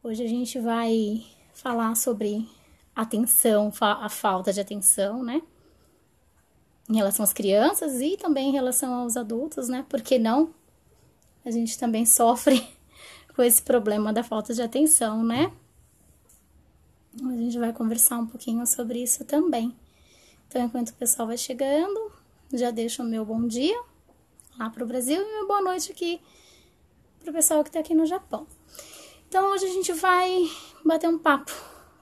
Hoje a gente vai falar sobre atenção, a falta de atenção, né? Em relação às crianças e também em relação aos adultos, né? Porque não? A gente também sofre com esse problema da falta de atenção, né? A gente vai conversar um pouquinho sobre isso também. Então, enquanto o pessoal vai chegando, já deixo o meu bom dia lá pro Brasil e uma boa noite aqui pro pessoal que tá aqui no Japão. Então, hoje a gente vai bater um papo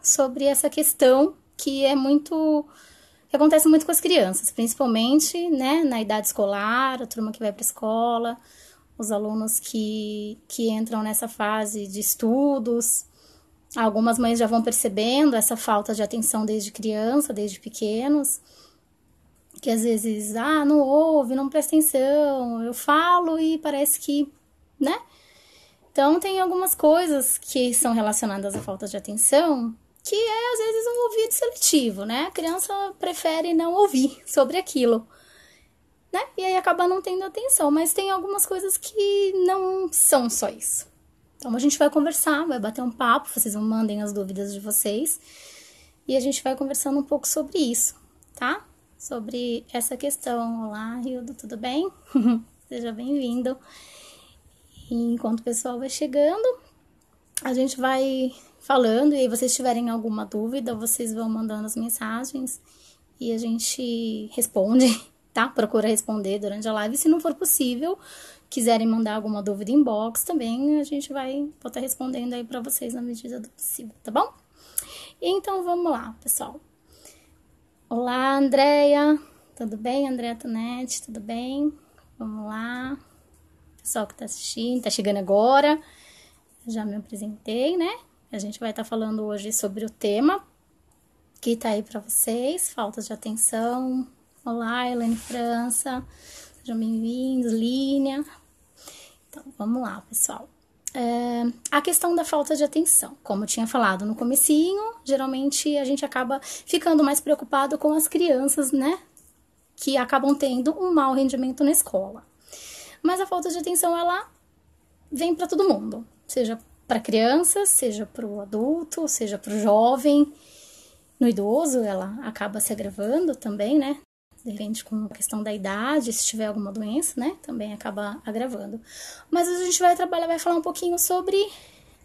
sobre essa questão que que acontece muito com as crianças, principalmente, né, na idade escolar, a turma que vai para a escola, os alunos que entram nessa fase de estudos. Algumas mães já vão percebendo essa falta de atenção desde criança, desde pequenos, que às vezes, não ouve, não presta atenção, eu falo e parece que, né? Então, tem algumas coisas que são relacionadas à falta de atenção, que é, às vezes, um ouvido seletivo, né? A criança prefere não ouvir sobre aquilo, né? E aí acaba não tendo atenção, mas tem algumas coisas que não são só isso. Então, a gente vai conversar, vai bater um papo, vocês mandem as dúvidas de vocês, e a gente vai conversando um pouco sobre isso, tá? Sobre essa questão. Olá, Hildo, tudo bem? Seja bem-vindo. E enquanto o pessoal vai chegando, a gente vai falando, e aí vocês tiverem alguma dúvida, vocês vão mandando as mensagens e a gente responde, tá? Procura responder durante a live. Se não for possível, quiserem mandar alguma dúvida em inbox também, a gente vai estar respondendo aí pra vocês na medida do possível, tá bom? Então, vamos lá, pessoal. Olá, Andréia. Tudo bem? Andréia Tonetti, tudo bem? Vamos lá. Pessoal que tá assistindo, tá chegando agora, já me apresentei, né? A gente vai estar falando hoje sobre o tema que tá aí para vocês, falta de atenção. Olá, Elaine França, sejam bem-vindos, Línia. Então, vamos lá, pessoal. A questão da falta de atenção, como eu tinha falado no comecinho, geralmente a gente acaba ficando mais preocupado com as crianças, né? Que acabam tendo um mau rendimento na escola. Mas a falta de atenção, ela vem para todo mundo, seja para criança, seja para o adulto, seja para o jovem. No idoso, ela acaba se agravando também, né? De repente, com a questão da idade, se tiver alguma doença, né? Também acaba agravando. Mas a gente vai falar um pouquinho sobre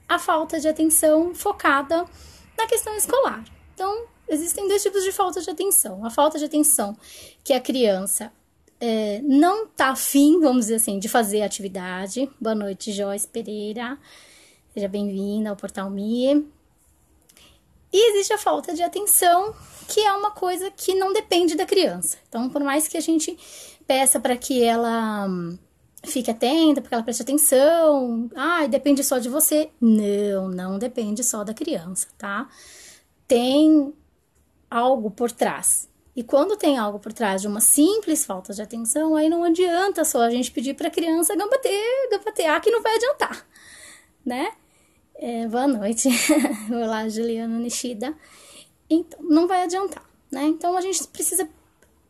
a falta de atenção focada na questão escolar. Então, existem dois tipos de falta de atenção. A falta de atenção que a criança não tá afim, vamos dizer assim, de fazer a atividade. Boa noite, Joyce Pereira. Seja bem-vinda ao Portal MIE. E existe a falta de atenção, que é uma coisa que não depende da criança. Então, por mais que a gente peça para que ela fique atenta, porque ela preste atenção, depende só de você. Não depende só da criança, tá? Tem algo por trás. E quando tem algo por trás de uma simples falta de atenção, aí não adianta só a gente pedir para a criança gambatear, que não vai adiantar, né? Boa noite. Olá, Juliana Nishida. Então, não vai adiantar, né? Então, a gente precisa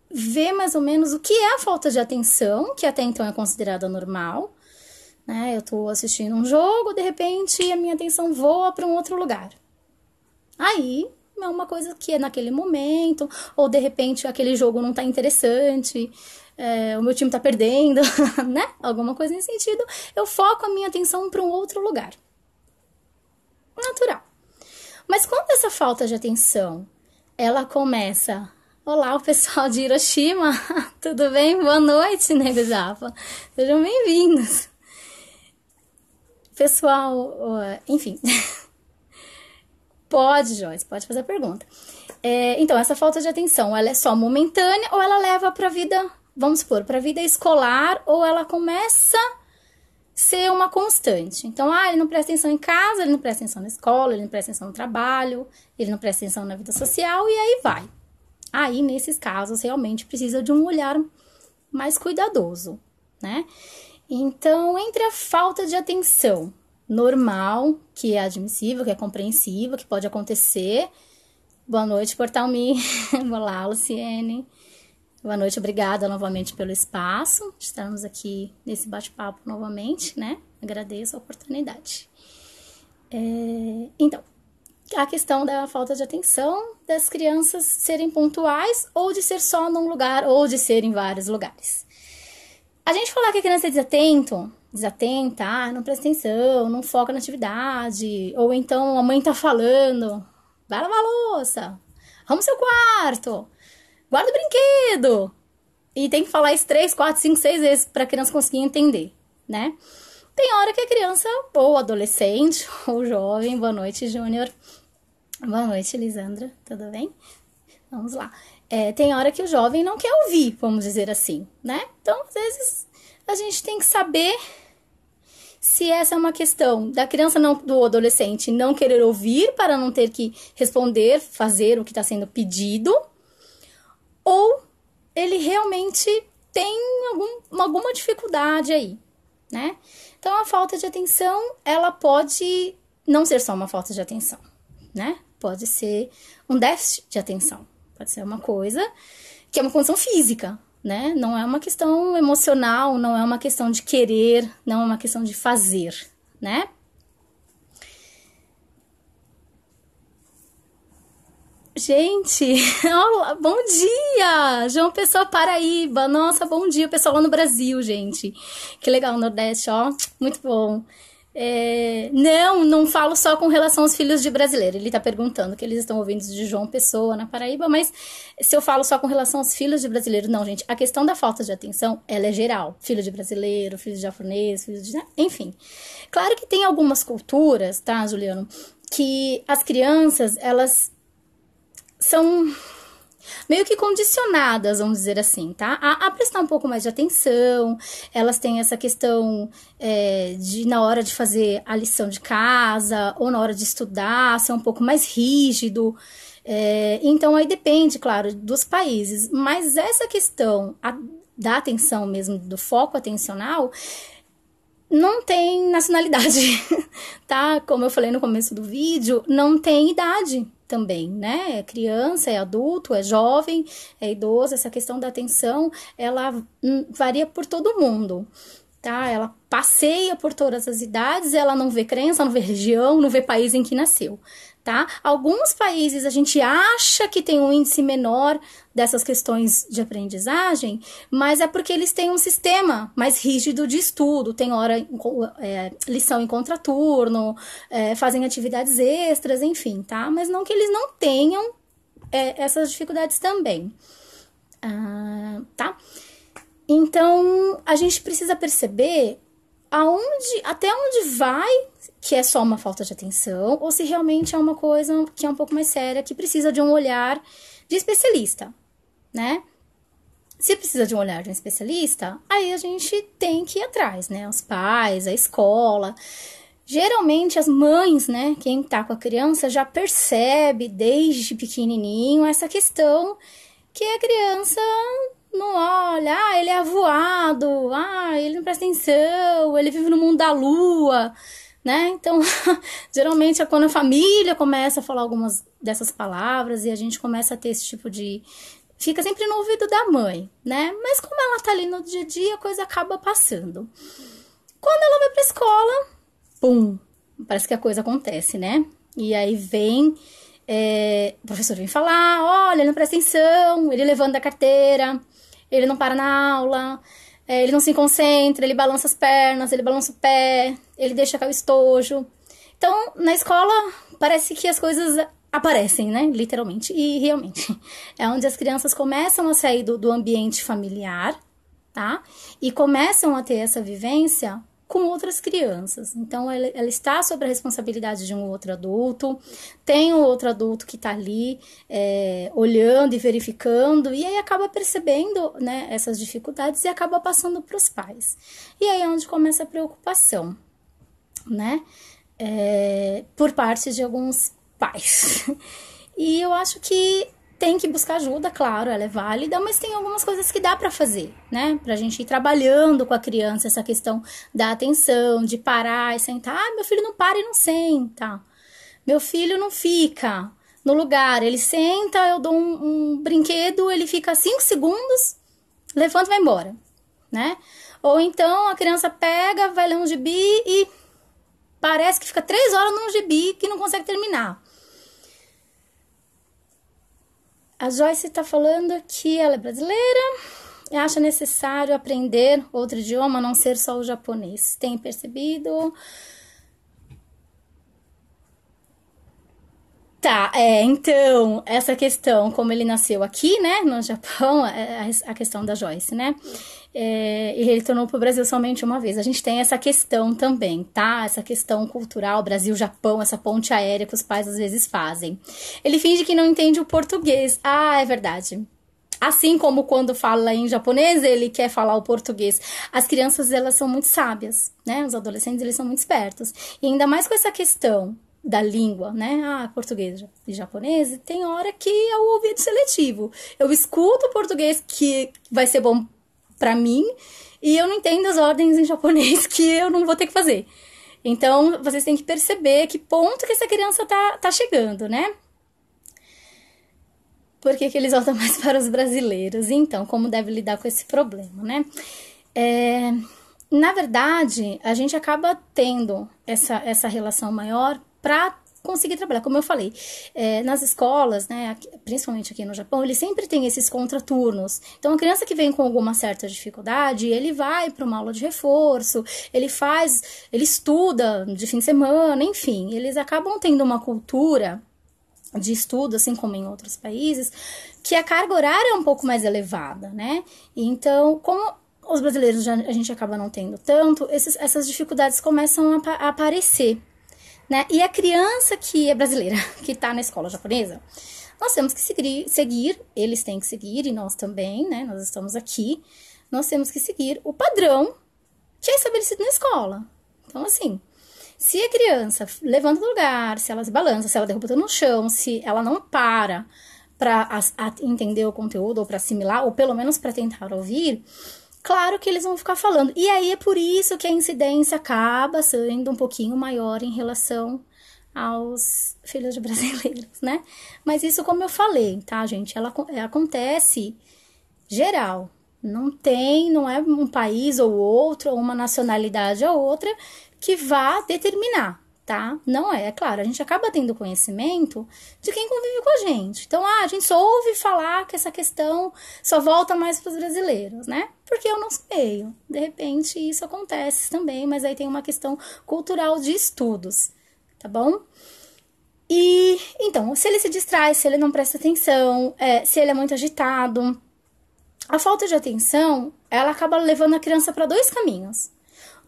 ver mais ou menos o que é a falta de atenção, que até então é considerada normal, né? Eu tô assistindo um jogo, de repente a minha atenção voa para um outro lugar. Aí é uma coisa que é naquele momento, ou de repente aquele jogo não tá interessante, o meu time tá perdendo, né? Alguma coisa nesse sentido, eu foco a minha atenção para um outro lugar. Natural. Mas quando essa falta de atenção, ela começa... Olá, o pessoal de Hiroshima, tudo bem? Boa noite, Nego Japa. Sejam bem-vindos. Pessoal, enfim... Pode, Joyce, pode fazer a pergunta. Então, essa falta de atenção, ela é só momentânea ou ela leva para a vida, vamos supor, para a vida escolar, ou ela começa a ser uma constante. Então, ele não presta atenção em casa, ele não presta atenção na escola, ele não presta atenção no trabalho, ele não presta atenção na vida social, e aí vai. Aí, nesses casos, realmente precisa de um olhar mais cuidadoso, né? Então, entre a falta de atenção normal, que é admissível, que é compreensiva, que pode acontecer. Boa noite, Portal Me. Olá, Luciene. Boa noite, obrigada novamente pelo espaço. Estamos aqui nesse bate-papo novamente, né? Agradeço a oportunidade. Então, a questão da falta de atenção das crianças serem pontuais, ou de ser só num lugar, ou de ser em vários lugares. A gente falar que a criança é desatenta, não presta atenção, não foca na atividade, ou então a mãe tá falando, vai lavar a louça, arruma o seu quarto, guarda o brinquedo. E tem que falar isso 3, 4, 5, 6 vezes para a criança conseguir entender, né? Tem hora que a criança, ou adolescente, ou jovem, boa noite, Júnior. Boa noite, Lisandra, tudo bem? Vamos lá. Tem hora que o jovem não quer ouvir, vamos dizer assim, né? Então, às vezes, a gente tem que saber se essa é uma questão da criança, não, do adolescente, não querer ouvir para não ter que responder, fazer o que está sendo pedido, ou ele realmente tem alguma dificuldade aí, né? Então, a falta de atenção, ela pode não ser só uma falta de atenção, né? Pode ser um déficit de atenção. Pode ser uma coisa que é uma condição física, né? Não é uma questão emocional, não é uma questão de querer, não é uma questão de fazer, né? Gente, olá, bom dia! João Pessoa, Paraíba. Nossa, bom dia, pessoal lá no Brasil, gente. Que legal, Nordeste, ó, muito bom. Não falo só com relação aos filhos de brasileiro. Ele tá perguntando que eles estão ouvindo de João Pessoa, na Paraíba, mas se eu falo só com relação aos filhos de brasileiro, não, gente. A questão da falta de atenção, ela é geral. Filho de brasileiro, filho de japonês, filho de... enfim. Claro que tem algumas culturas, tá, Juliano, que as crianças, elas são meio que condicionadas, vamos dizer assim, tá? A prestar um pouco mais de atenção. Elas têm essa questão de, na hora de fazer a lição de casa, ou na hora de estudar, ser um pouco mais rígido. Então, aí depende, claro, dos países. Mas essa questão da atenção mesmo, do foco atencional, não tem nacionalidade, tá? Como eu falei no começo do vídeo, não tem idade também, né? É criança, é adulto, é jovem, é idoso. Essa questão da atenção, ela varia por todo mundo, tá? Ela passeia por todas as idades, ela não vê crença, não vê religião, não vê país em que nasceu, tá? Alguns países a gente acha que tem um índice menor dessas questões de aprendizagem, mas é porque eles têm um sistema mais rígido de estudo, tem lição em contraturno, fazem atividades extras, enfim, tá? Mas não que eles não tenham essas dificuldades também, tá? Então, a gente precisa perceber até onde vai, que é só uma falta de atenção, ou se realmente é uma coisa que é um pouco mais séria, que precisa de um olhar de especialista, né? Se precisa de um olhar de um especialista, aí a gente tem que ir atrás, né? Os pais, a escola. Geralmente as mães, né? Quem tá com a criança já percebe desde pequenininho essa questão que a criança não olha, ele é avoado, ele não presta atenção, ele vive no mundo da lua, né? Então, geralmente é quando a família começa a falar algumas dessas palavras e a gente começa a ter esse tipo de... Fica sempre no ouvido da mãe, né? Mas como ela tá ali no dia a dia, a coisa acaba passando. Quando ela vai pra escola, pum, parece que a coisa acontece, né? E aí vem... o professor vem falar, olha, ele não presta atenção, ele levanta a carteira, ele não para na aula, ele não se concentra, ele balança as pernas, ele balança o pé, ele deixa cair o estojo. Então, na escola, parece que as coisas aparecem, né? Literalmente. E realmente, é onde as crianças começam a sair do ambiente familiar, tá? E começam a ter essa vivência com outras crianças. Então, ela está sob a responsabilidade de um outro adulto, tem um outro adulto que está ali olhando e verificando, e aí acaba percebendo, né, essas dificuldades e acaba passando para os pais. E aí é onde começa a preocupação, né, por parte de alguns pais. E eu acho que tem que buscar ajuda, claro, ela é válida, mas tem algumas coisas que dá pra fazer, né? Pra gente ir trabalhando com a criança essa questão da atenção, de parar e sentar. Meu filho não para e não senta. Meu filho não fica no lugar. Ele senta, eu dou um brinquedo, ele fica 5 segundos, levanta e vai embora, né? Ou então a criança pega, vai ler um gibi e parece que fica 3 horas num gibi que não consegue terminar. A Joyce tá falando que ela é brasileira e acha necessário aprender outro idioma, a não ser só o japonês. Tem percebido? Tá, então, essa questão, como ele nasceu aqui, né, no Japão, a questão da Joyce, né, e ele retornou pro Brasil somente uma vez. A gente tem essa questão também, tá, essa questão cultural, Brasil-Japão, essa ponte aérea que os pais às vezes fazem. Ele finge que não entende o português. Ah, é verdade. Assim como quando fala em japonês, ele quer falar o português. As crianças, elas são muito sábias, né? Os adolescentes, eles são muito espertos. E ainda mais com essa questão da língua, né? Ah, português e japonês, tem hora que é o ouvido seletivo. Eu escuto o português que vai ser bom pra mim e eu não entendo as ordens em japonês que eu não vou ter que fazer. Então, vocês têm que perceber que ponto que essa criança tá chegando, né? Por que eles voltam mais para os brasileiros? Então, como deve lidar com esse problema, né? Na verdade, a gente acaba tendo essa relação maior para conseguir trabalhar. Como eu falei, nas escolas, né, principalmente aqui no Japão, eles sempre têm esses contraturnos. Então, a criança que vem com alguma certa dificuldade, ele vai para uma aula de reforço, ele estuda de fim de semana, enfim. Eles acabam tendo uma cultura de estudo, assim como em outros países, que a carga horária é um pouco mais elevada, né? Então, como os brasileiros a gente acaba não tendo tanto, essas dificuldades começam a aparecer, né? E a criança que é brasileira, que tá na escola japonesa, nós temos que seguir, eles têm que seguir, e nós também, né? Nós estamos aqui, nós temos que seguir o padrão que é estabelecido na escola. Então, assim, se a criança levanta do lugar, se ela se balança, se ela derruba tudo no chão, se ela não para entender o conteúdo, ou para assimilar, ou pelo menos para tentar ouvir, claro que eles vão ficar falando. E aí é por isso que a incidência acaba sendo um pouquinho maior em relação aos filhos de brasileiros, né? Mas isso, como eu falei, tá, gente? Ela acontece geral. Não é um país ou outro, ou uma nacionalidade ou outra que vá determinar, tá? Não é claro, a gente acaba tendo conhecimento de quem convive com a gente. Então, a gente só ouve falar que essa questão só volta mais para os brasileiros, né? Porque eu não sei. De repente, isso acontece também, mas aí tem uma questão cultural de estudos, tá bom? E, então, se ele se distrai, se ele não presta atenção, se ele é muito agitado, a falta de atenção, ela acaba levando a criança para 2 caminhos.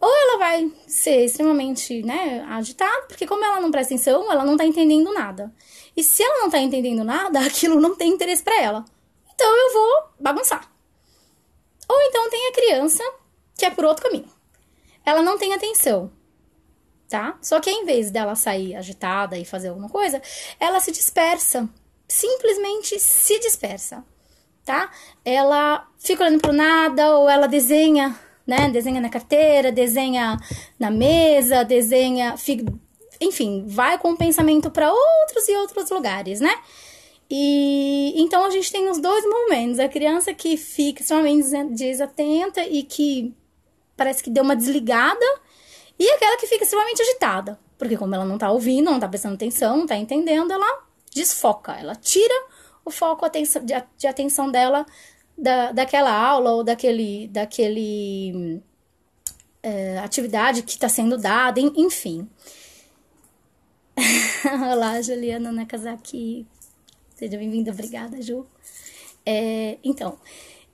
Ou ela vai ser extremamente, né, agitada, porque como ela não presta atenção, ela não tá entendendo nada. E se ela não tá entendendo nada, aquilo não tem interesse para ela. Então eu vou bagunçar. Ou então tem a criança que é por outro caminho. Ela não tem atenção, tá? Só que em vez dela sair agitada e fazer alguma coisa, ela se dispersa. Simplesmente se dispersa, tá? Ela fica olhando pro nada, ou ela desenha, né? Desenha na carteira, desenha na mesa, enfim, vai com o pensamento para outros e outros lugares, né? E então a gente tem os 2 momentos: a criança que fica extremamente desatenta e que parece que deu uma desligada, e aquela que fica extremamente agitada, porque como ela não tá ouvindo, não tá prestando atenção, não tá entendendo, ela desfoca, ela tira o foco de atenção dela daquela aula ou daquele atividade que está sendo dada, enfim. Olá, Juliana Nakazaki. Seja bem-vinda, obrigada, Ju. Então,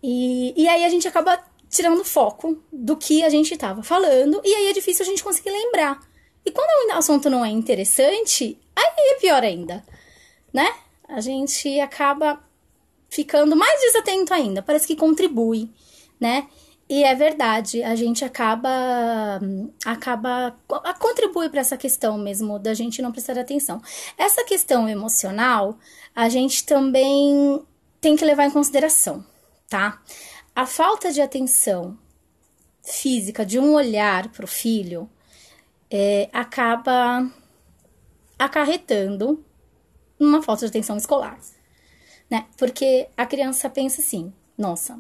e aí a gente acaba tirando foco do que a gente estava falando, e aí é difícil a gente conseguir lembrar. E quando o assunto não é interessante, aí é pior ainda, né? A gente acaba ficando mais desatento ainda, parece que contribui, né? E é verdade, a gente acaba contribui para essa questão mesmo da gente não prestar atenção. Essa questão emocional, a gente também tem que levar em consideração, tá? A falta de atenção física, de um olhar para o filho, acaba acarretando uma falta de atenção escolar, né? Porque a criança pensa assim: nossa,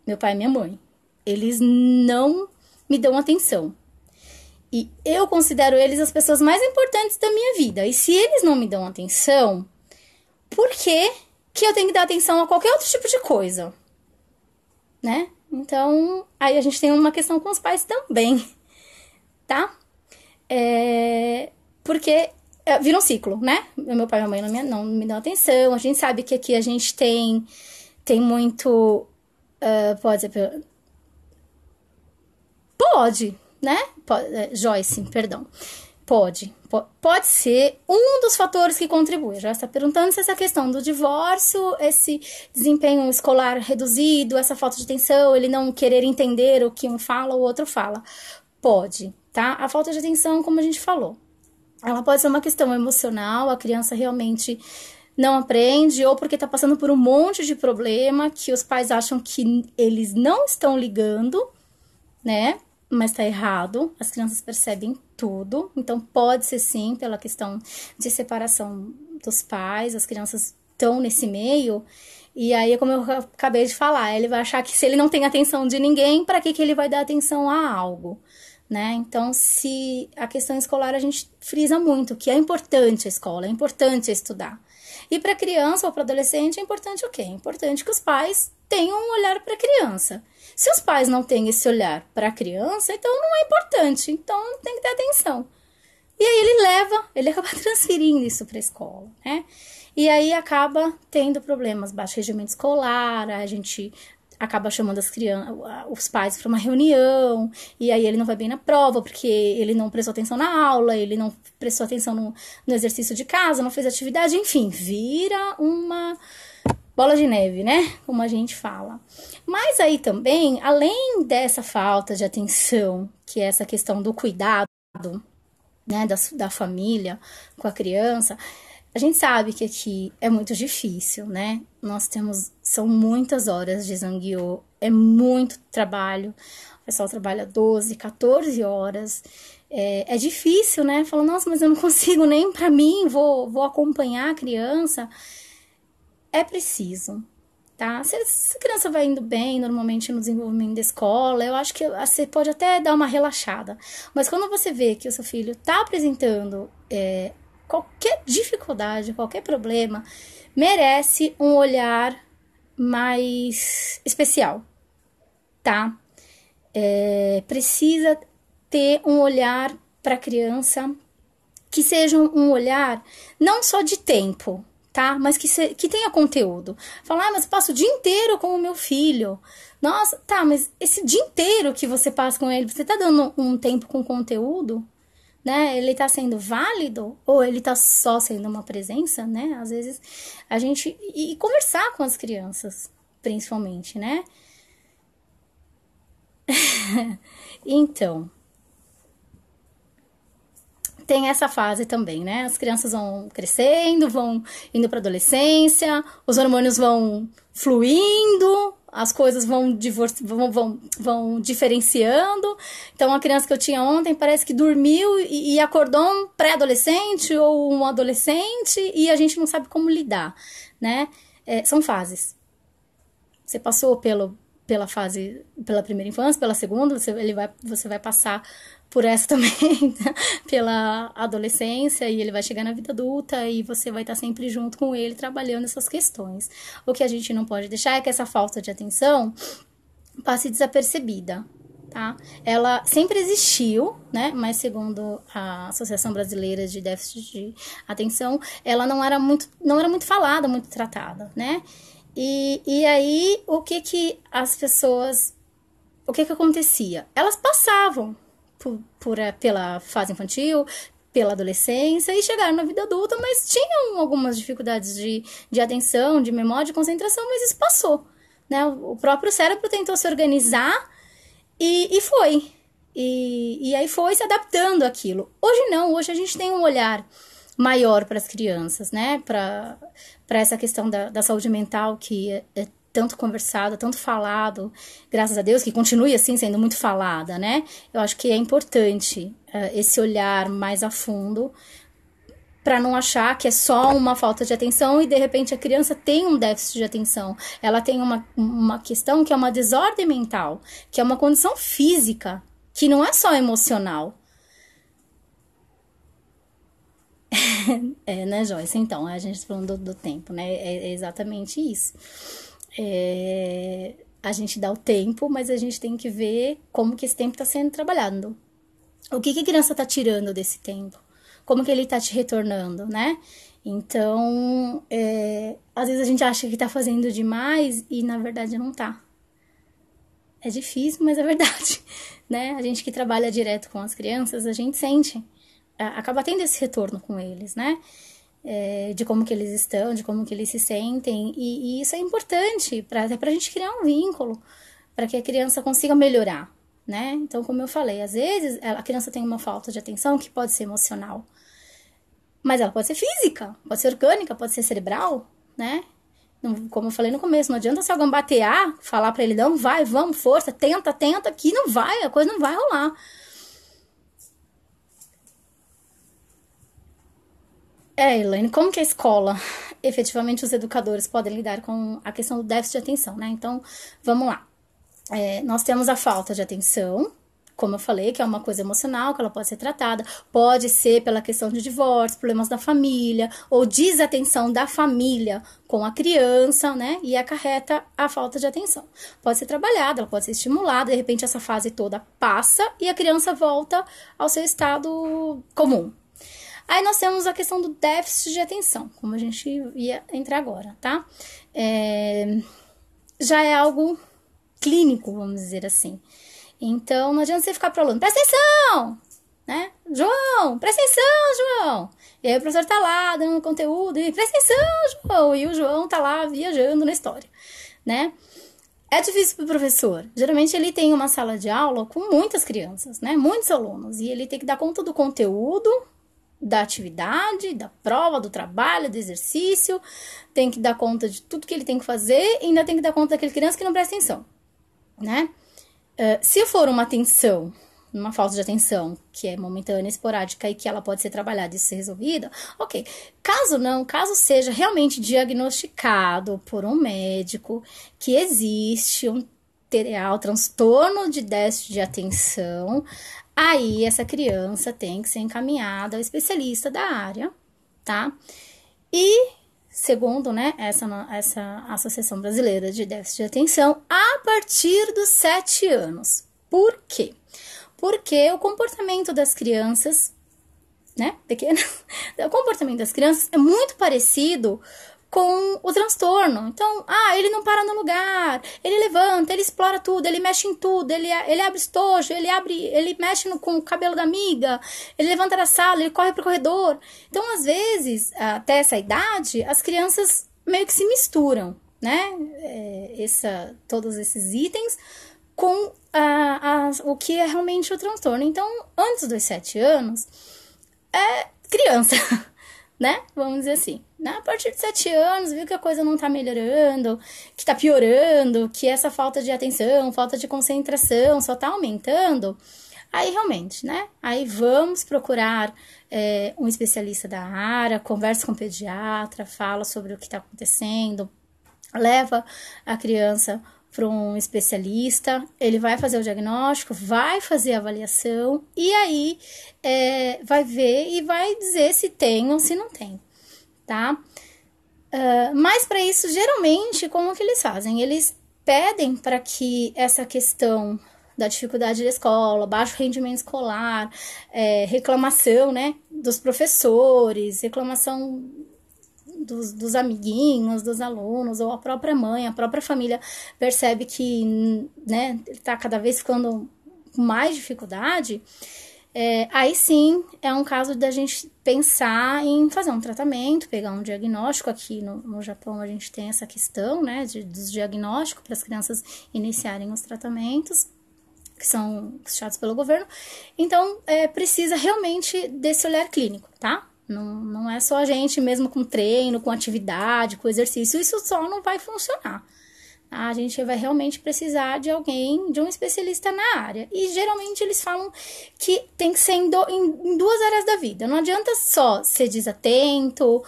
meu pai e minha mãe, eles não me dão atenção. E eu considero eles as pessoas mais importantes da minha vida. E se eles não me dão atenção, por que que eu tenho que dar atenção a qualquer outro tipo de coisa? Né? Então, aí a gente tem uma questão com os pais também, tá? Porque vira um ciclo, né? Meu pai e minha mãe não me dão atenção. A gente sabe que aqui a gente tem muito... pode ser... Pode, né? Joyce, perdão. Pode ser um dos fatores que contribui. Já está perguntando se essa questão do divórcio, esse desempenho escolar reduzido, essa falta de atenção, ele não querer entender o que um fala, o outro fala. Pode, tá? A falta de atenção, como a gente falou, ela pode ser uma questão emocional, a criança realmente não aprende, ou porque está passando por um monte de problema que os pais acham que eles não estão ligando, né? Mas tá errado, as crianças percebem tudo, então pode ser sim pela questão de separação dos pais, as crianças estão nesse meio, e aí, como eu acabei de falar, ele vai achar que se ele não tem atenção de ninguém, para que ele vai dar atenção a algo, né? Então, se a questão escolar a gente frisa muito, que é importante a escola, é importante estudar. E para criança ou para adolescente é importante o quê? É importante que os pais tenham um olhar para a criança. Se os pais não têm esse olhar para a criança, então não é importante, então tem que ter atenção. E aí ele acaba transferindo isso para a escola, né? E aí acaba tendo problemas, baixo rendimento escolar, a gente acaba chamando os pais para uma reunião, e aí ele não vai bem na prova, porque ele não prestou atenção na aula, ele não prestou atenção no exercício de casa, não fez atividade, enfim, vira uma bola de neve, né? Como a gente fala. Mas aí também, além dessa falta de atenção, que é essa questão do cuidado, né, da família com a criança, a gente sabe que aqui é muito difícil, né? São muitas horas de zangueô, é muito trabalho, o pessoal trabalha 12, 14 horas, é difícil, né? Fala, nossa, mas eu não consigo nem pra mim, vou acompanhar a criança. É preciso, tá? Se a criança vai indo bem, normalmente no desenvolvimento da escola, eu acho que você pode até dar uma relaxada. Mas quando você vê que o seu filho tá apresentando qualquer dificuldade, qualquer problema, merece um olhar mais especial, tá? Precisa ter um olhar para a criança que seja um olhar não só de tempo, tá? Mas que tenha conteúdo. Falar, mas eu passo o dia inteiro com o meu filho. Nossa, tá, mas esse dia inteiro que você passa com ele, você tá dando um tempo com conteúdo? Né? Ele tá sendo válido? Ou ele tá só sendo uma presença, né? Às vezes a gente... E conversar com as crianças, principalmente, né? Então... Tem essa fase também, né? As crianças vão crescendo, vão indo para adolescência, os hormônios vão fluindo, as coisas vão diferenciando. Então, a criança que eu tinha ontem parece que dormiu e acordou um pré-adolescente ou um adolescente e a gente não sabe como lidar, né? São fases. Você passou pela primeira infância, pela segunda, você vai passar por essa também, pela adolescência, e ele vai chegar na vida adulta e você vai estar sempre junto com ele, trabalhando essas questões. O que a gente não pode deixar é que essa falta de atenção passe desapercebida, tá? Ela sempre existiu, né? Mas segundo a Associação Brasileira de Déficit de Atenção, ela não era muito falada, muito tratada, né? E aí, o que acontecia? Elas passavam pela fase infantil, pela adolescência e chegaram na vida adulta, mas tinham algumas dificuldades de atenção, de memória, de concentração, mas isso passou, né? O próprio cérebro tentou se organizar e foi. E aí foi se adaptando àquilo. Hoje não, hoje a gente tem um olhar maior para as crianças, né? Para essa questão da saúde mental que é tanto conversado, tanto falado, graças a Deus, que continue assim sendo muito falada, né? Eu acho que é importante esse olhar mais a fundo para não achar que é só uma falta de atenção e de repente a criança tem um déficit de atenção. Ela tem uma questão que é uma desordem mental, que é uma condição física, que não é só emocional. Né, Joyce? Então, a gente tá falando do tempo, né? É exatamente isso. A gente dá o tempo, mas a gente tem que ver como que esse tempo está sendo trabalhado. O que a criança está tirando desse tempo? Como que ele está te retornando, né? Então, às vezes a gente acha que está fazendo demais e na verdade não tá. É difícil, mas é verdade, né? A gente que trabalha direto com as crianças, a gente sente, acaba tendo esse retorno com eles, né? De como que eles estão, de como que eles se sentem, e isso é importante, até pra gente criar um vínculo, para que a criança consiga melhorar, né? Então, como eu falei, às vezes a criança tem uma falta de atenção que pode ser emocional, mas ela pode ser física, pode ser orgânica, pode ser cerebral, né? Como eu falei no começo, não adianta se alguém batear, falar pra ele, não, vai, vamos, força, tenta, que não vai, a coisa não vai rolar. Elaine, como que a escola, efetivamente os educadores podem lidar com a questão do déficit de atenção, né? Então, vamos lá. Nós temos a falta de atenção, como eu falei, que é uma coisa emocional, que ela pode ser tratada, pode ser pela questão de divórcio, problemas da família, ou desatenção da família com a criança, né? E acarreta a falta de atenção. Pode ser trabalhada, ela pode ser estimulada, de repente essa fase toda passa e a criança volta ao seu estado comum. Aí nós temos a questão do déficit de atenção, como a gente ia entrar agora, tá? Já é algo clínico, vamos dizer assim. Então, não adianta você ficar pro aluno, presta atenção, né? João, presta atenção, João. E aí o professor tá lá dando conteúdo e presta atenção, João. E o João tá lá viajando na história, né? É difícil pro professor. Geralmente ele tem uma sala de aula com muitas crianças, né? Muitos alunos. E ele tem que dar conta do conteúdo, da atividade, da prova, do trabalho, do exercício. Tem que dar conta de tudo que ele tem que fazer e ainda tem que dar conta daquele criança que não presta atenção, né? Se for uma atenção, uma falta de atenção, que é momentânea, esporádica e que ela pode ser trabalhada e ser resolvida, ok. Caso não, caso seja realmente diagnosticado por um médico que existe um TDA, transtorno de déficit de atenção, aí essa criança tem que ser encaminhada ao especialista da área, tá? E segundo, né, essa Associação Brasileira de Déficit de Atenção, a partir dos 7 anos. Por quê? Porque o comportamento das crianças, né, pequenas, o comportamento das crianças é muito parecido com o transtorno. Então, ele não para no lugar, ele levanta, ele explora tudo, ele mexe em tudo, ele abre estojo, ele mexe com o cabelo da amiga, ele levanta da sala, ele corre pro corredor. Então, às vezes, até essa idade, as crianças meio que se misturam, né? Todos esses itens com o que é realmente o transtorno. Então, antes dos 7 anos, é criança, né? Vamos dizer assim. A partir de 7 anos, viu que a coisa não tá melhorando, que tá piorando, que essa falta de atenção, falta de concentração só tá aumentando, aí realmente, né? Aí vamos procurar um especialista da área, conversa com o pediatra, fala sobre o que tá acontecendo, leva a criança para um especialista, ele vai fazer o diagnóstico, vai fazer a avaliação e aí vai ver e vai dizer se tem ou se não tem, tá? Mas para isso, geralmente, como que eles fazem? Eles pedem para que essa questão da dificuldade da escola, baixo rendimento escolar, reclamação, né, dos professores, reclamação dos amiguinhos, dos alunos, ou a própria mãe, a própria família percebe que, né, tá cada vez ficando com mais dificuldade, aí sim é um caso da gente pensar em fazer um tratamento, pegar um diagnóstico. Aqui no Japão a gente tem essa questão, né, dos diagnósticos para as crianças iniciarem os tratamentos, que são puxados pelo governo. Então, precisa realmente desse olhar clínico, tá? Não é só a gente mesmo com treino, com atividade, com exercício, isso só não vai funcionar. A gente vai realmente precisar de alguém, de um especialista na área. E geralmente eles falam que tem que ser em 2 áreas da vida. Não adianta só ser desatento,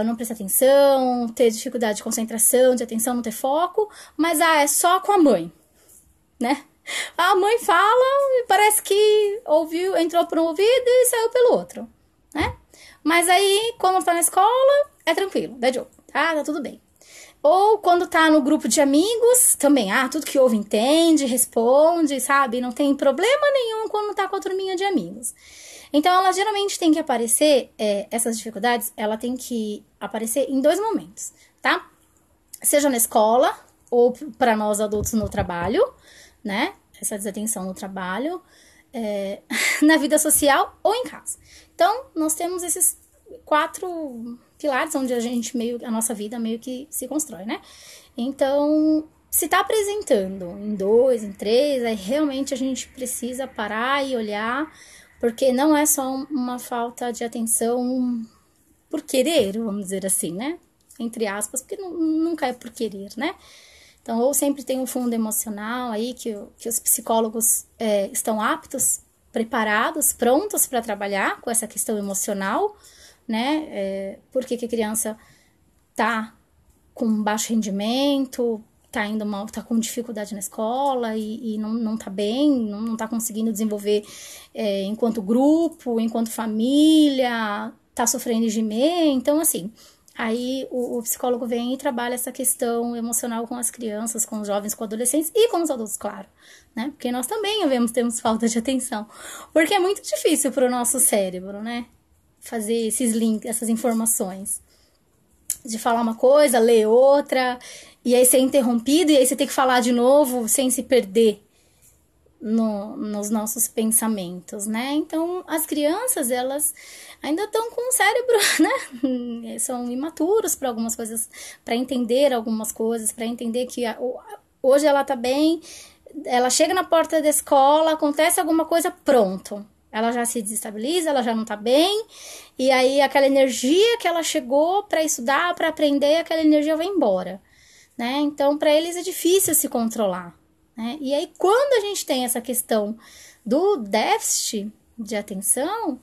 não prestar atenção, ter dificuldade de concentração, de atenção, não ter foco, mas é só com a mãe, né? A mãe fala e parece que ouviu, entrou por um ouvido e saiu pelo outro. né? Mas aí, quando tá na escola, é tranquilo, dá jogo, tá tudo bem. Ou quando tá no grupo de amigos, também, tudo que ouve entende, responde, sabe? Não tem problema nenhum quando tá com a turminha de amigos. Então, ela geralmente tem que aparecer, essas dificuldades, ela tem que aparecer em 2 momentos, tá? Seja na escola, ou para nós adultos no trabalho, né? Essa desatenção no trabalho, na vida social ou em casa. Então, nós temos esses 4 pilares onde a nossa vida meio que se constrói, né? Então, se tá apresentando em 2, em 3, aí realmente a gente precisa parar e olhar, porque não é só uma falta de atenção por querer, vamos dizer assim, né? Entre aspas, porque nunca é por querer, né? Então, ou sempre tem um fundo emocional aí que os psicólogos estão aptos, preparados, prontos para trabalhar com essa questão emocional, né? Por que a criança tá com baixo rendimento, tá indo mal, tá com dificuldade na escola e não tá bem, não tá conseguindo desenvolver enquanto grupo, enquanto família, tá sofrendo de medo. Então, assim, aí o psicólogo vem e trabalha essa questão emocional com as crianças, com os jovens, com adolescentes e com os adultos, claro, né? Porque nós também temos falta de atenção. Porque é muito difícil pro nosso cérebro, né? Fazer esses links, essas informações. De falar uma coisa, ler outra, e aí ser interrompido, e aí você tem que falar de novo sem se perder nos nossos pensamentos, né? Então, as crianças, elas ainda estão com o cérebro, né? São imaturos para algumas coisas, para entender algumas coisas, para entender que hoje ela tá bem, ela chega na porta da escola, acontece alguma coisa, pronto. Ela já se desestabiliza, ela já não tá bem, e aí aquela energia que ela chegou para estudar, para aprender, aquela energia vai embora, né? Então, para eles é difícil se controlar, né? E aí, quando a gente tem essa questão do déficit de atenção,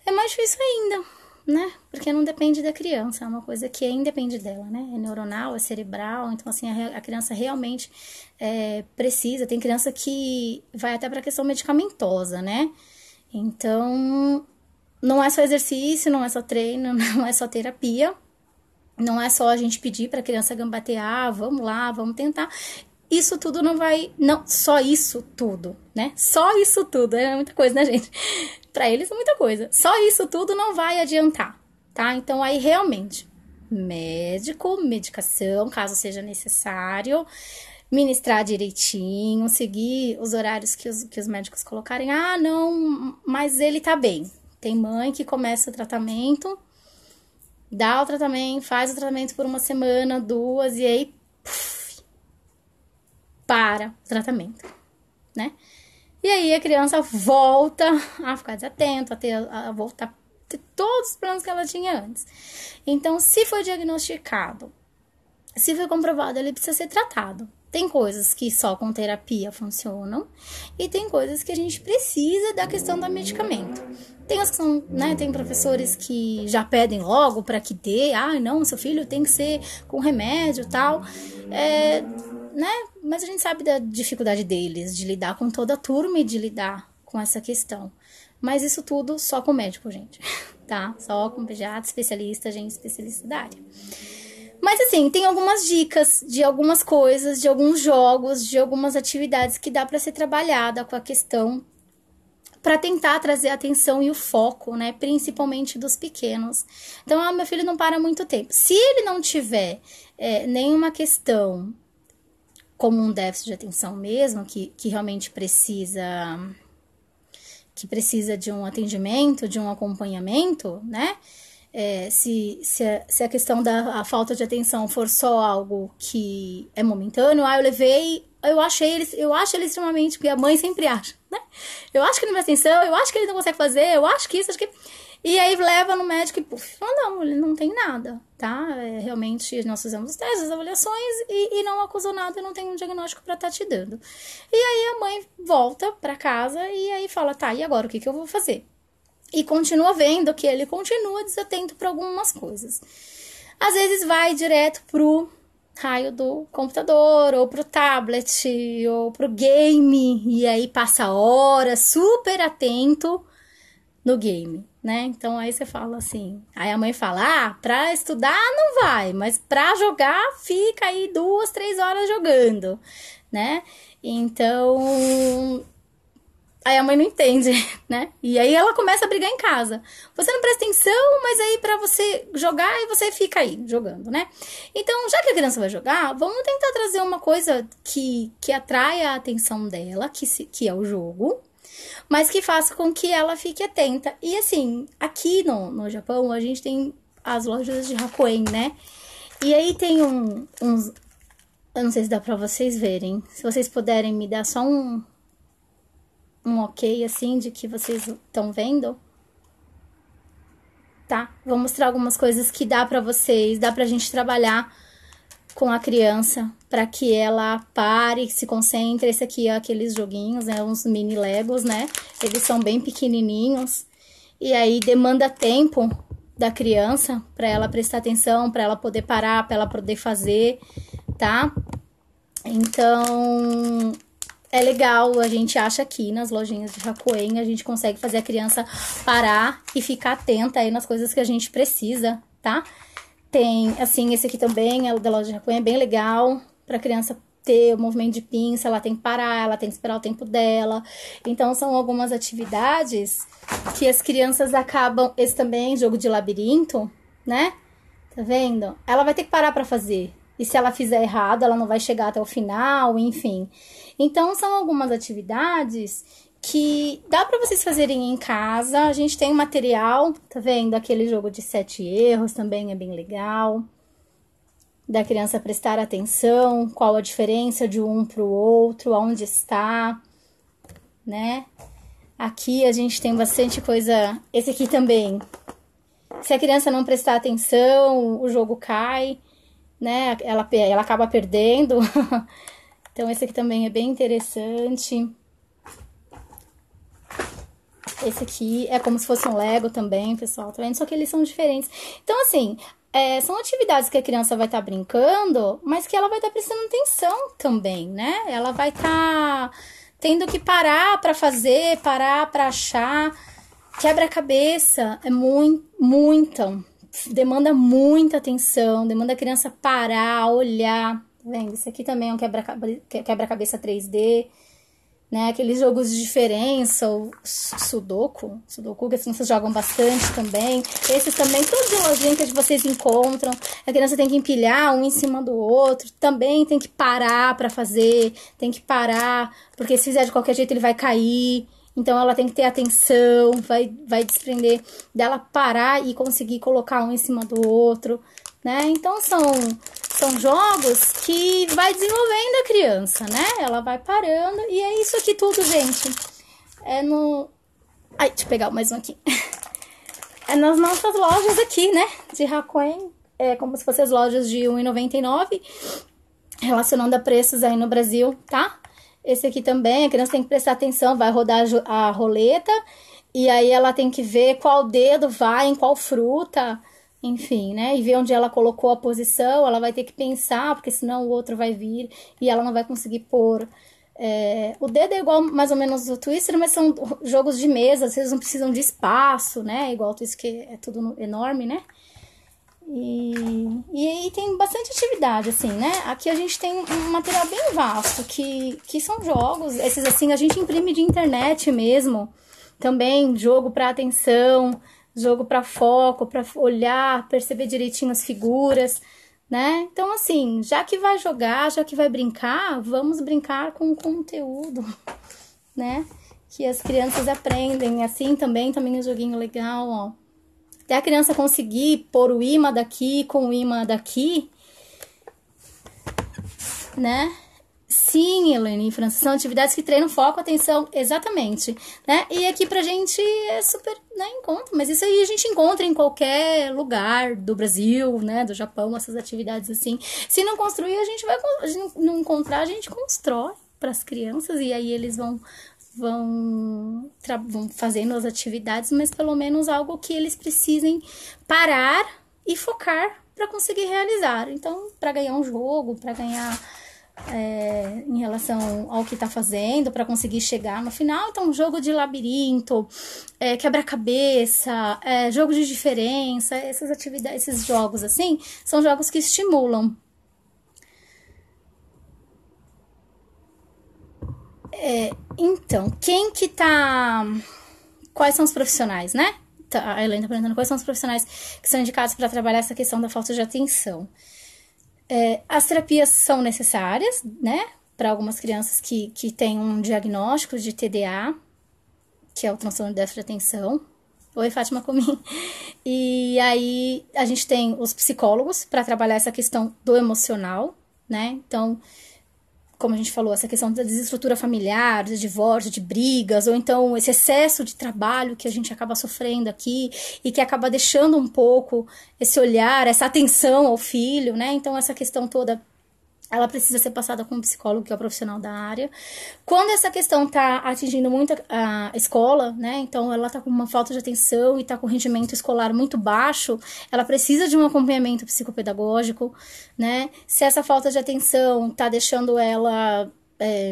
é mais difícil ainda, né? Porque não depende da criança, é uma coisa que independe dela, né? É neuronal, é cerebral, então, assim, a criança realmente precisa. Tem criança que vai até para a questão medicamentosa, né? Então, não é só exercício, não é só treino, não é só terapia, não é só a gente pedir para a criança gambatear, vamos lá, vamos tentar. Isso tudo não vai, não, só isso tudo, né? Só isso tudo, é muita coisa, né, gente? Para eles é muita coisa. Só isso tudo não vai adiantar, tá? Então, aí realmente, médico, medicação, caso seja necessário, ministrar direitinho, seguir os horários que os médicos colocarem. Não, mas ele tá bem. Tem mãe que começa o tratamento, dá o tratamento, faz o tratamento por 1 semana, 2, e aí para o tratamento, né? E aí a criança volta a ficar desatenta, a voltar a ter todos os problemas que ela tinha antes. Então, se foi diagnosticado, se foi comprovado, ele precisa ser tratado. Tem coisas que só com terapia funcionam e tem coisas que a gente precisa da questão do medicamento. Tem as que são, né, tem professores que já pedem logo para que dê, não, seu filho tem que ser com remédio e tal, né? Mas a gente sabe da dificuldade deles de lidar com toda a turma e de lidar com essa questão. Mas isso tudo só com médico, gente, tá? Só com pediatra, especialista, gente especialista da área. Mas assim, tem algumas dicas de algumas coisas, de alguns jogos, de algumas atividades que dá para ser trabalhada com a questão para tentar trazer a atenção e o foco, né, principalmente dos pequenos. Então, meu filho não para muito tempo. Se ele não tiver nenhuma questão como um déficit de atenção mesmo, que realmente precisa de um atendimento, de um acompanhamento, né? Se a questão da falta de atenção for só algo que é momentâneo, eu acho ele extremamente, porque a mãe sempre acha, né? Eu acho que ele não presta atenção, eu acho que ele não consegue fazer, eu acho que isso, acho que... E aí leva no médico e fala, não, ele não tem nada, tá? Realmente nós fizemos os testes, as avaliações e não acusou nada, e não tem um diagnóstico pra estar te dando. E aí a mãe volta pra casa e aí fala, tá, e agora o que eu vou fazer? E continua vendo que ele continua desatento para algumas coisas. Às vezes vai direto pro raio do computador, ou pro tablet, ou pro game, e aí passa horas super atento no game, né? Então aí você fala assim, aí a mãe fala, ah, pra estudar não vai, mas pra jogar fica aí 2, 3 horas jogando, né? Então, aí a mãe não entende, né? E aí ela começa a brigar em casa. Você não presta atenção, mas aí pra você jogar, e você fica aí jogando, né? Então, já que a criança vai jogar, vamos tentar trazer uma coisa que atraia a atenção dela, que é o jogo, mas que faça com que ela fique atenta. E assim, aqui no Japão, a gente tem as lojas de Hakuen, né? E aí tem uns... Eu não sei se dá pra vocês verem. Se vocês puderem me dar só um ok, assim, de que vocês estão vendo. Tá? Vou mostrar algumas coisas que dá pra vocês, dá pra gente trabalhar com a criança, pra que ela pare, se concentre. Esse aqui é aqueles joguinhos, né? Uns mini Legos, né? Eles são bem pequenininhos. E aí demanda tempo da criança pra ela prestar atenção, pra ela poder parar, pra ela poder fazer, tá? Então, é legal, a gente acha aqui nas lojinhas de Hakuen, a gente consegue fazer a criança parar e ficar atenta aí nas coisas que a gente precisa, tá? Tem, assim, esse aqui também, é o da loja de Hakuen, é bem legal pra criança ter o movimento de pinça, ela tem que parar, ela tem que esperar o tempo dela. Então, são algumas atividades que as crianças acabam... Esse também, jogo de labirinto, né? Tá vendo? Ela vai ter que parar pra fazer. E se ela fizer errado, ela não vai chegar até o final, enfim. Então, são algumas atividades que dá pra vocês fazerem em casa. A gente tem um material, tá vendo? Aquele jogo de 7 erros também é bem legal. Da criança prestar atenção, qual a diferença de um pro outro, aonde está, né? Aqui a gente tem bastante coisa... Esse aqui também. Se a criança não prestar atenção, o jogo cai, né? Ela acaba perdendo. Então, esse aqui também é bem interessante. Esse aqui é como se fosse um Lego também, pessoal, tá vendo? Só que eles são diferentes. Então, assim, são atividades que a criança vai estar brincando, mas que ela vai estar prestando atenção também, né? Ela vai estar tendo que parar pra fazer, parar pra achar. Quebra-cabeça é muita, demanda muita atenção, demanda a criança parar, olhar. Tá vendo? Isso aqui também é um quebra-cabeça 3D, né? Aqueles jogos de diferença, o Sudoku, que as crianças jogam bastante também. Esses também, todos de lojinha que vocês encontram. A criança tem que empilhar um em cima do outro. Também tem que parar pra fazer, tem que parar, porque se fizer de qualquer jeito ele vai cair. Então, ela tem que ter atenção, vai desprender dela parar e conseguir colocar um em cima do outro, né? Então, são jogos que vai desenvolvendo a criança, né? Ela vai parando e é isso aqui tudo, gente. Ai, deixa eu pegar mais um aqui. É nas nossas lojas aqui, né? De Hakuen. É como se fossem as lojas de R$1,99, relacionando a preços aí no Brasil, tá? Esse aqui também, a criança tem que prestar atenção, vai rodar a roleta, e aí ela tem que ver qual dedo vai em qual fruta, enfim, né? E ver onde ela colocou a posição, ela vai ter que pensar, porque senão o outro vai vir e ela não vai conseguir pôr. O dedo é igual mais ou menos o Twister, mas são jogos de mesa, às vezes não precisam de espaço, né? Igual o Twister, que é tudo enorme, né? E aí tem bastante atividade, assim, né? Aqui a gente tem um material bem vasto, que são jogos, esses assim, a gente imprime de internet mesmo. Também jogo para atenção, jogo para foco, para olhar, perceber direitinho as figuras, né? Então, assim, já que vai jogar, já que vai brincar, vamos brincar com conteúdo, né? Que as crianças aprendem, assim, também um joguinho legal, ó. Até a criança conseguir pôr o imã daqui com o imã daqui, né? Sim, Helene e França, são atividades que treinam foco, atenção, exatamente, né? E aqui pra gente é super, né, em conta, mas isso aí a gente encontra em qualquer lugar do Brasil, né, do Japão, essas atividades assim. Se não construir, a gente vai, não encontrar, a gente constrói para as crianças e aí eles vão fazendo as atividades, mas pelo menos algo que eles precisem parar e focar para conseguir realizar. Então, para ganhar um jogo, para ganhar em relação ao que tá fazendo para conseguir chegar no final. Então, jogo de labirinto, quebra-cabeça, jogo de diferença, essas atividades, esses jogos assim, são jogos que estimulam. Então, quais são os profissionais, né? A Helena tá perguntando quais são os profissionais que são indicados para trabalhar essa questão da falta de atenção. As terapias são necessárias, né? Para algumas crianças que têm um diagnóstico de TDA, que é o transtorno de déficit de atenção. Oi, Fátima Comim. E aí a gente tem os psicólogos para trabalhar essa questão do emocional, né? Então, como a gente falou, essa questão da desestrutura familiar, de divórcio, de brigas, ou então esse excesso de trabalho que a gente acaba sofrendo aqui e que acaba deixando um pouco esse olhar, essa atenção ao filho, né? Então, essa questão toda, ela precisa ser passada com um psicólogo, que é o profissional da área. Quando essa questão tá atingindo muito a escola, né? Então, ela tá com uma falta de atenção e tá com rendimento escolar muito baixo, ela precisa de um acompanhamento psicopedagógico, né? Se essa falta de atenção tá deixando ela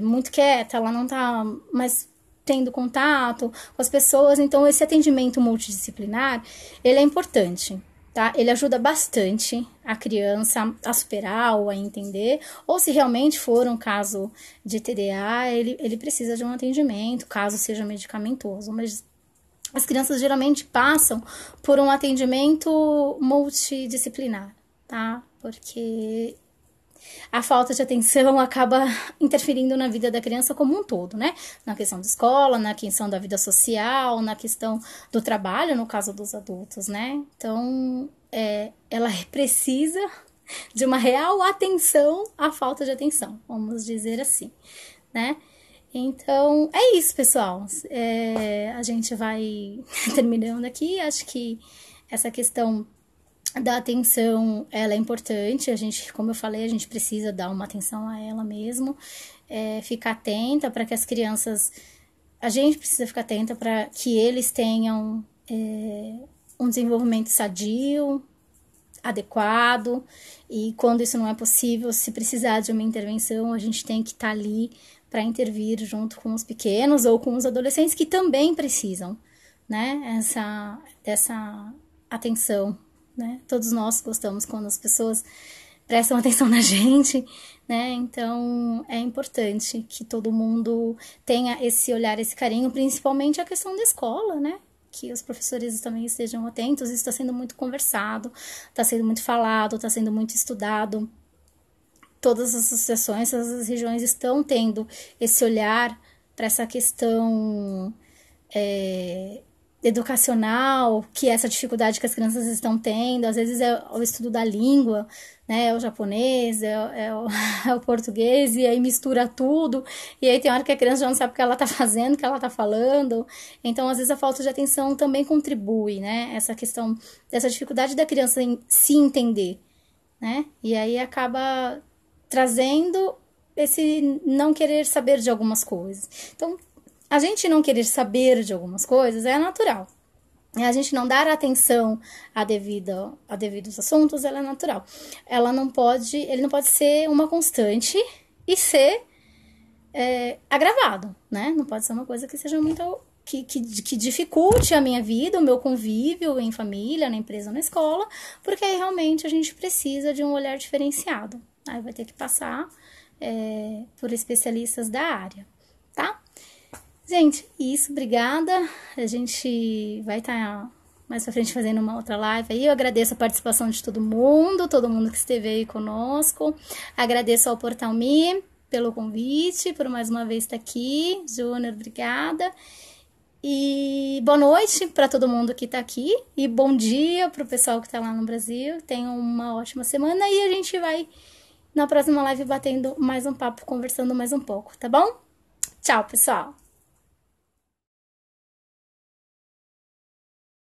muito quieta, ela não tá mais tendo contato com as pessoas, então esse atendimento multidisciplinar, ele é importante. Tá? Ele ajuda bastante a criança a superar ou a entender, ou se realmente for um caso de TDA, ele precisa de um atendimento, caso seja medicamentoso, mas as crianças geralmente passam por um atendimento multidisciplinar, tá? Porque a falta de atenção acaba interferindo na vida da criança como um todo, né? Na questão da escola, na questão da vida social, na questão do trabalho, no caso dos adultos, né? Então, ela precisa de uma real atenção à falta de atenção, vamos dizer assim, né? Então, é isso, pessoal. A gente vai terminando aqui. Acho que essa questão da atenção, ela é importante, a gente, como eu falei, a gente precisa dar uma atenção a ela mesmo, ficar atenta para que as crianças, a gente precisa ficar atenta para que eles tenham um desenvolvimento sadio, adequado, e quando isso não é possível, se precisar de uma intervenção, a gente tem que estar ali para intervir junto com os pequenos ou com os adolescentes que também precisam, né, dessa atenção. Né? Todos nós gostamos quando as pessoas prestam atenção na gente, né? Então é importante que todo mundo tenha esse olhar, esse carinho, principalmente a questão da escola, né? Que os professores também estejam atentos. Isso está sendo muito conversado, está sendo muito falado, está sendo muito estudado. Todas as associações, todas as regiões estão tendo esse olhar para essa questão educacional, que é essa dificuldade que as crianças estão tendo, às vezes é o estudo da língua, né, é o japonês, é o português, e aí mistura tudo, e aí tem hora que a criança já não sabe o que ela tá fazendo, o que ela tá falando, então às vezes a falta de atenção também contribui, né, essa questão dessa dificuldade da criança em se entender, né, e aí acaba trazendo esse não querer saber de algumas coisas. Então, a gente não querer saber de algumas coisas é natural. A gente não dar atenção a devidos assuntos, ela é natural. Ele não pode ser uma constante e ser agravado, né? Não pode ser uma coisa que seja muito... Que dificulte a minha vida, o meu convívio em família, na empresa, na escola, porque aí realmente a gente precisa de um olhar diferenciado. Aí vai ter que passar por especialistas da área, tá? Gente, isso, obrigada. A gente vai estar mais pra frente fazendo uma outra live aí. Eu agradeço a participação de todo mundo que esteve aí conosco. Agradeço ao Portal Me pelo convite, por mais uma vez estar aqui. Júnior, obrigada. E boa noite para todo mundo que está aqui. E bom dia para o pessoal que está lá no Brasil. Tenham uma ótima semana e a gente vai na próxima live batendo mais um papo, conversando mais um pouco, tá bom? Tchau, pessoal!